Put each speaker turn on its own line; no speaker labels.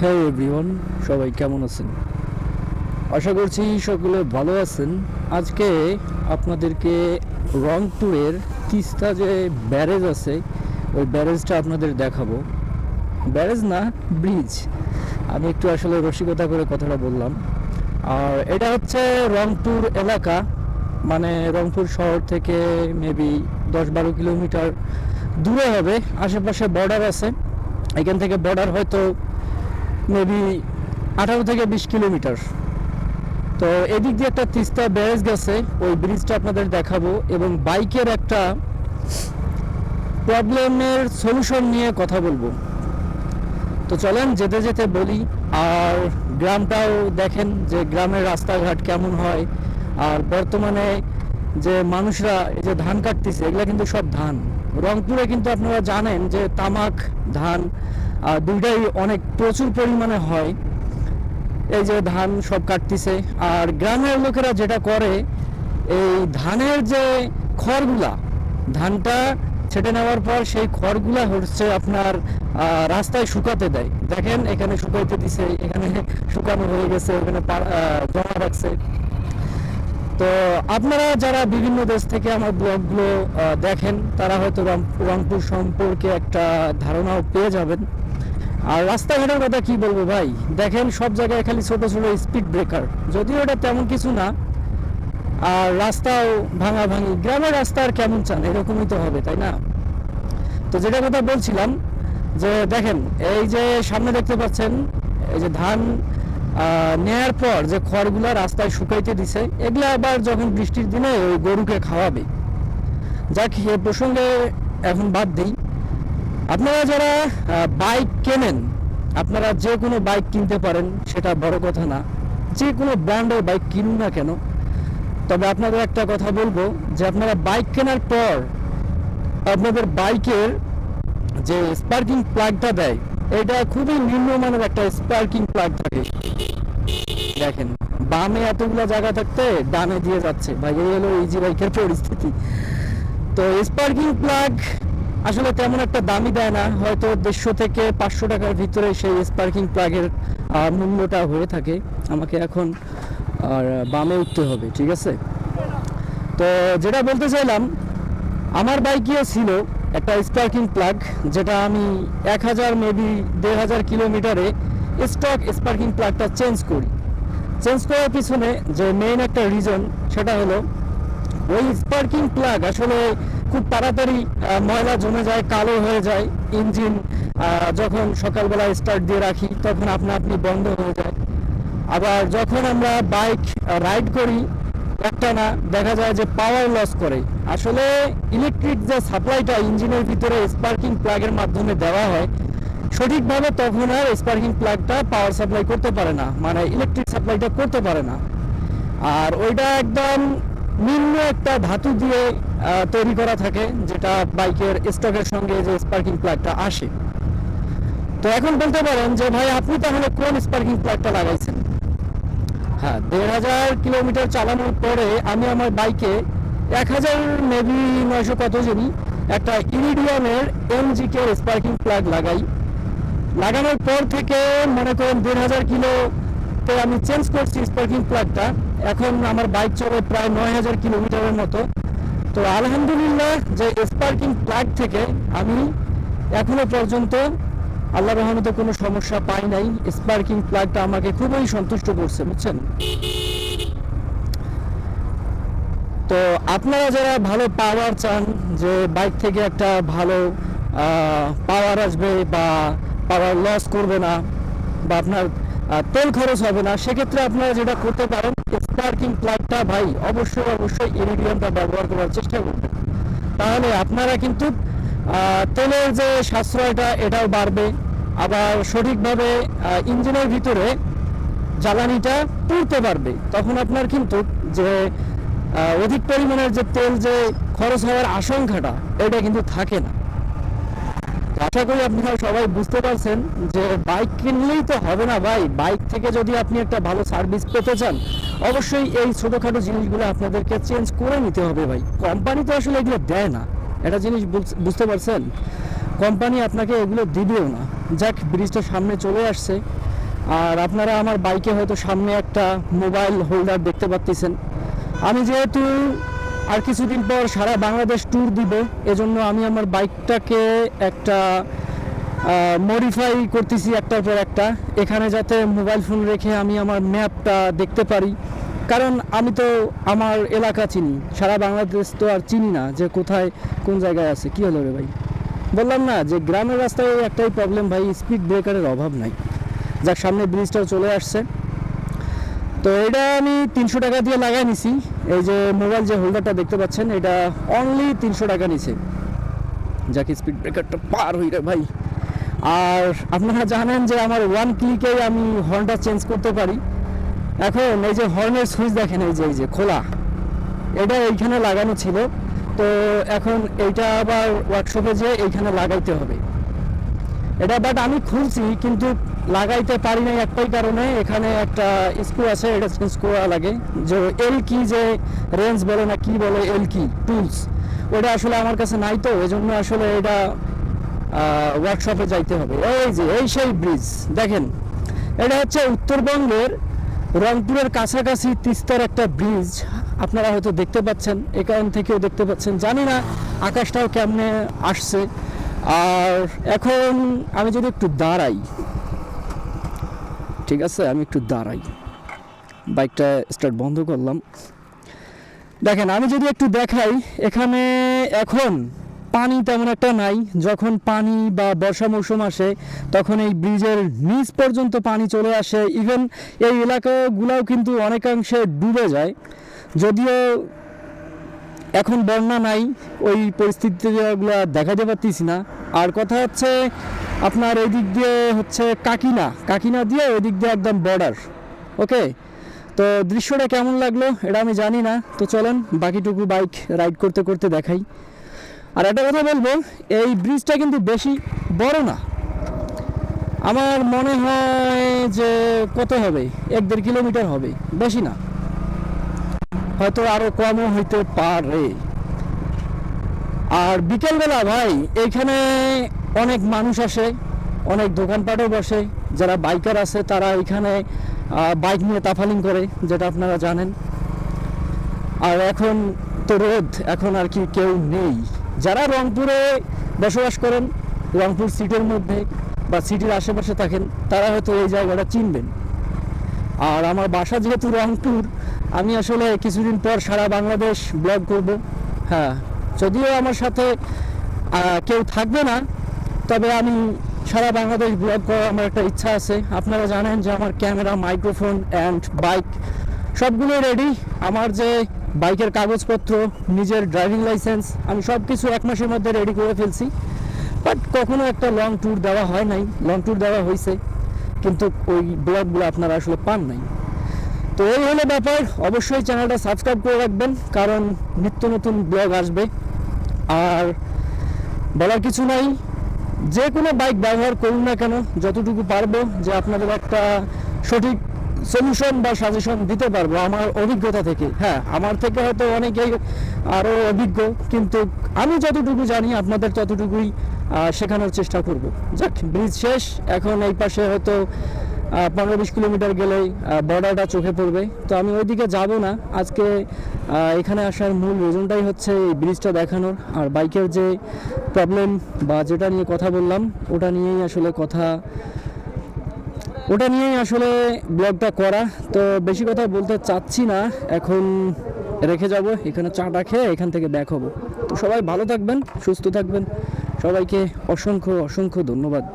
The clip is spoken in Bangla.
হ্যালো এভরিওয়ান, সবাই কেমন আছেন? আশা করছি সকলে ভালো আছেন। আজকে আপনাদেরকে রংপুরের তিস্তা যে ব্যারেজ আছে ওই ব্যারেজটা আপনাদের দেখাবো। ব্যারেজ না, ব্রিজ। আমি একটু আসলে রসিকতা করে কথাটা বললাম। আর এটা হচ্ছে রংপুর এলাকা, মানে রংপুর শহর থেকে মেবি 10-12 কিলোমিটার দূরে হবে। আশেপাশে বর্ডার আছে, এখান থেকে বর্ডার হয়তো মেবি 18 থেকে 20 কিলোমিটার। তো এদিক দিয়ে একটা তিস্তা ব্যারেজ গেছে, ওই ব্রিজটা আপনাদের দেখাবো এবং বাইকের একটা প্রবলেমের সলিউশন নিয়ে কথা বলবো। তো চলেন যেতে যেতে বলি। আর গ্রামটাও দেখেন যে গ্রামের রাস্তাঘাট কেমন হয়। আর বর্তমানে যে মানুষরা এই যে ধান কাটতেছে, এগুলা কিন্তু সব ধান। রংপুরে কিন্তু আপনারা জানেন যে তামাক, ধান দুইটাই অনেক প্রচুর পরিমাণে হয়। এই যে ধান সব কাটতেছে, আর গ্রামের লোকেরা যেটা করে, এই ধানের যে খড়গুলা, ধানটা ছেটে নেওয়ার পর সেই খড়গুলা হচ্ছে আপনার রাস্তায় শুকাতে দেয়। দেখেন এখানে শুকাইতে দিছে, এখানে শুকানো হয়ে গেছে, এখানে জমা রাখছে। তো আপনারা যারা বিভিন্ন দেশ থেকে আমার ব্লগগুলো দেখেন, তারা হয়তো রংপুর সম্পর্কে একটা ধারণাও পেয়ে যাবেন। আর রাস্তাঘাটের কথা কি বলবো ভাই, দেখেন সব জায়গায় খালি ছোট ছোট স্পিড ব্রেকার, যদিও এটা তেমন কিছু না। আর রাস্তাও ভাঙাভাঙি। গ্রামের রাস্তা আর কেমন চান, এরকমই তো হবে, তাই না? তো যেটা কথা বলছিলাম, যে দেখেন এই যে সামনে দেখতে পাচ্ছেন, এই যে ধান নেয়ার পর যে খড়গুলা রাস্তায় শুকাইতে দিছে, এগুলা আবার যখন বৃষ্টির দিনে ওই গরুকে খাওয়াবে। যাক, এ প্রসঙ্গে এখন বাদ দিই। আপনারা যারা বাইক কেনেন, আপনারা যে কোনো বাইক কিনতে পারেন, সেটা বড় কথা না। যে কোনো ব্র্যান্ডের বাইক কিনুন না কেন, তবে আপনাদের একটা কথা বলবো, যে আপনারা বাইক কেনার পর আপনাদের বাইকের যে স্পার্কিং প্লাগটা দেয়, এটা খুবই নিম্নমানের একটা স্পার্কিং প্লাগ থাকে। দেখেন বামে এতগুলো জায়গা থাকতে ডানে দিয়ে যাচ্ছে ভাই, এই হলো ইজি বাইকের পরিস্থিতি। তো স্পার্কিং প্লাগ আসলে তেমন একটা দামি দেয় না, হয়তো 150 থেকে 500 টাকার ভিতরে সেই স্পার্কিং প্লাগের মূল্যটা হয়ে থাকে। আমাকে এখন আর বামে উঠতে হবে, ঠিক আছে? তো যেটা বলতে চাইলাম, আমার বাইকেও ছিল একটা স্পার্কিং প্লাগ, যেটা আমি 1000 মেবি 1500 কিলোমিটারে স্টক স্পার্কিং প্লাগটা চেঞ্জ করার পিছনে যে মেইন একটা রিজন, সেটা হলো ওই স্পার্কিং প্লাগ আসলে খুব তাড়াতাড়ি ময়লা জমে যায়, কালো হয়ে যায়। ইঞ্জিন যখন সকালবেলা স্টার্ট দিয়ে রাখি, তখন আপনি বন্ধ হয়ে যায়। আবার যখন আমরা বাইক রাইড করি একটানা, দেখা যায় যে পাওয়ার লস করে। আসলে ইলেকট্রিক যে সাপ্লাইটা ইঞ্জিনের ভিতরে স্পার্কিং প্লাগের মাধ্যমে দেওয়া হয়, সঠিকভাবে তখন আর স্পার্কিং প্লাগটা পাওয়ার সাপ্লাই করতে পারে না, মানে ইলেকট্রিক সাপ্লাইটা করতে পারে না। আর ওইটা একদম নিম্ন একটা ধাতু দিয়ে তৈরি করা থাকে, যেটা বাইকের স্টকের সঙ্গে যে স্পার্কিং প্লাগটা আসে। তো এখন বলতে পারেন যে ভাই, আপনি তাহলে কোন স্পার্কিং প্লাগটা লাগাইছেন? হ্যাঁ, 1500 কিলোমিটার চালানোর পরে আমি আমার বাইকে 1000 মেবি 900 কত জানি একটা ইরিডিয়ামের এমজিকে স্পার্কিং প্লাগ লাগানোর পর থেকে মনে করেন 1500 কিলোতে আমি চেঞ্জ করছি স্পার্কিং প্লাগটা। এখন আমার বাইক চলে প্রায় 9000 কিলোমিটারের মতো। তো আলহামদুলিল্লাহ, যে স্পার্কিং প্লাগ থেকে আমি এখনো পর্যন্ত আল্লাহর রহমতে কোনো সমস্যা পাই নাই। স্পার্কিং প্লাগটা আমাকে খুবই সন্তুষ্ট করছে, বুঝছেন? তো আপনারা যারা ভালো পাওয়ার চান, যে বাইক থেকে একটা ভালো পাওয়ার আসবে বা পাওয়ার লস করবে না, বা আপনার তেল খরচ হবে না, সেক্ষেত্রে আপনারা যেটা করতে পারেন, স্পার্কিং প্লাগটা ভাই অবশ্যই ইরিডিয়ামটা ব্যবহার করার চেষ্টা করবেন। তাহলে আপনারা কিন্তু তেলের যে সাশ্রয়টা, এটাও বাড়বে। আবার সঠিকভাবে ইঞ্জিনের ভিতরে জ্বালানিটা তুলতে পারবে। তখন আপনার কিন্তু যে অধিক পরিমাণের যে তেল যে খরচ হওয়ার আশঙ্কাটা, এটা কিন্তু থাকে না। আশা করি আপনারা সবাই বুঝতে পারছেন যে বাইক কিনলেই তো হবে না ভাই। বাইক থেকে যদি আপনি একটা ভালো সার্ভিস পেতে চান, অবশ্যই এই ছোটোখাটো জিনিসগুলো আপনাদেরকে চেঞ্জ করে নিতে হবে ভাই। কোম্পানি তো আসলে এগুলো দেয় না, একটা জিনিস বুঝতে পারছেন? কোম্পানি আপনাকে এগুলো দিবেও না। যাক, ব্রিজটা সামনে চলে আসছে, আর আপনারা আমার বাইকে হয়তো সামনে একটা মোবাইল হোল্ডার দেখতে পাচ্ছেন। আমি যেহেতু আর কিছুদিন পর সারা বাংলাদেশ ট্যুর দিব, এজন্য আমি আমার বাইকটাকে একটা মডিফাই করতেছি একটার পর একটা, এখানে যাতে মোবাইল ফোন রেখে আমি আমার ম্যাপটা দেখতে পারি। কারণ আমি তো আমার এলাকা চিনি, সারা বাংলাদেশ তো আর চিনি না যে কোথায় কোন জায়গায় আছে। কি হলো রে ভাই? বললাম না যে গ্রামের রাস্তায় একটাই প্রবলেম ভাই, স্পিড ব্রেকারের অভাব নাই। যার সামনে ব্রিজটাও চলে আসছে। তো এটা আমি 300 টাকা দিয়ে লাগাই নিছি। এই যে মোবাইল যে হোল্ডারটা দেখতে পাচ্ছেন, এটা অনলি 300 টাকা নিছে। যাকে স্পিড ব্রেকারটা পার হই রে ভাই। আর আপনারা জানেন যে আমার ওয়ান ক্লিকেই আমি হর্নটা চেঞ্জ করতে পারি। এখন এই যে হর্নের সুইচ দেখেন, এই যে খোলা, এটা এইখানে লাগানো ছিল। তো এখন এইটা আবার ওয়ার্কশপে যেয়ে এইখানে লাগাইতে হবে এটা। বাট আমি খুলছি কিন্তু লাগাইতে পারি নাই একটাই কারণে, এখানে একটা স্ক্রু আছে, এটা চেঞ্জ করা লাগে। যে এল কি যে রেঞ্জ বলে না কি বলে, এল কি টুলস, ওটা আসলে আমার কাছে নাই, তো এই জন্য আসলে এটা ওয়ার্কশপে যাইতে হবে। এই সেই ব্রিজ দেখেন, এটা হচ্ছে উত্তরবঙ্গের রংপুরের কাছাকাছি তিস্তার একটা ব্রিজ। আপনারা হয়তো দেখতে পাচ্ছেন, এখান থেকেও দেখতে পাচ্ছেন, জানি না আকাশটাও কেমনে আসছে। আর এখন আমি যদি একটু দাঁড়াই, ঠিক আছে, আমি একটু দাঁড়াই, বাইকটা স্টার্ট বন্ধ করলাম। দেখেন আমি যদি একটু দেখাই, এখানে এখন পানি তেমন একটা নাই। যখন পানি বা বর্ষা মৌসুম আসে তখন এই ব্রিজের নিচ পর্যন্ত পানি চলে আসে। ইভেন এই এলাকাগুলোও কিন্তু অনেকাংশে ডুবে যায়। যদিও এখন বন্যা নাই, ওই পরিস্থিতিগুলো দেখাতে পারতেছি না। আর কথা হচ্ছে আপনার এই দিক দিয়ে হচ্ছে কাকিনা দিয়ে ওই দিক দিয়ে একদম বর্ডার। ওকে, তো দৃশ্যটা কেমন লাগলো এটা আমি জানি না। তো চলেন বাকিটুকু বাইক রাইড করতে করতে দেখাই। আর একটা কথা বলবো, এই ব্রিজটা কিন্তু বেশি বড় না। আমার মনে হয় যে কত হবে, 1-1.5 কিলোমিটার হবে, বেশি না, হয়তো আরো কমও হইতে পারে। আর বিকেলবেলা ভাই এইখানে অনেক মানুষ আসে, অনেক দোকানপাটও বসে। যারা বাইকার আছে তারা এখানে বাইক নিয়ে তাফালিং করে, যেটা আপনারা জানেন। আর এখন তো রোদ, এখন আর কি কেউ নেই। যারা রংপুরে বসবাস করেন, রংপুর সিটির মধ্যে বা সিটির আশেপাশে থাকেন, তারা হয়তো এই জায়গাটা চিনবেন। আর আমার বাসা যেহেতু রংপুর, আমি আসলে কিছুদিন পর সারা বাংলাদেশ ব্লগ করব। হ্যাঁ, যদিও আমার সাথে কেউ থাকবে না, তবে আমি সারা বাংলাদেশ ব্লগ করার আমার একটা ইচ্ছা আছে। আপনারা জানেন যে আমার ক্যামেরা, মাইক্রোফোন অ্যান্ড বাইক সবগুলো রেডি। আমার যে বাইকের কাগজপত্র, নিজের ড্রাইভিং লাইসেন্স, আমি সব কিছু 1 মাসের মধ্যে রেডি করে ফেলছি। বাট কখনো একটা লং ট্যুর দেওয়া হয় নাই। লং ট্যুর দেওয়া হয়েছে কিন্তু ওই ব্লগগুলো আপনারা আসলে পান নাই। তো এই হলো ব্যাপার। অবশ্যই চ্যানেলটা সাবস্ক্রাইব করে রাখবেন, কারণ নিত্য নতুন ব্লগ আসবে। আর বলার কিছু নাই, যে কোনো বাইক ব্যবহার করুন না কেন, যতটুকু পারবো যে আপনাদের একটা সঠিক সলিউশন বা সাজেশন দিতে পারবো আমার অভিজ্ঞতা থেকে। হ্যাঁ, আমার থেকে হয়তো অনেকেই আরও অভিজ্ঞ, কিন্তু আমি যতটুকু জানি আপনাদের ততটুকুই শেখানোর চেষ্টা করব। যাক, ব্রিজ শেষ, এখন এই পাশে হয়তো 15-20 কিলোমিটার গেলেই বর্ডারটা চোখে পড়বে। তো আমি ওইদিকে যাব না আজকে। এখানে আসার মূল রিজনটাই হচ্ছে এই ব্রিজটা দেখানোর। আর বাইকের যে প্রবলেম বা যেটা নিয়ে কথা বললাম, ওটা নিয়েই আসলে ব্লগটা করা। তো বেশি কথা বলতে চাচ্ছি না, এখন রেখে যাব। এখানে চাটা খেয়ে এখান থেকে দেখাবো। তো সবাই ভালো থাকবেন, সুস্থ থাকবেন, সবাইকে অসংখ্য অসংখ্য ধন্যবাদ।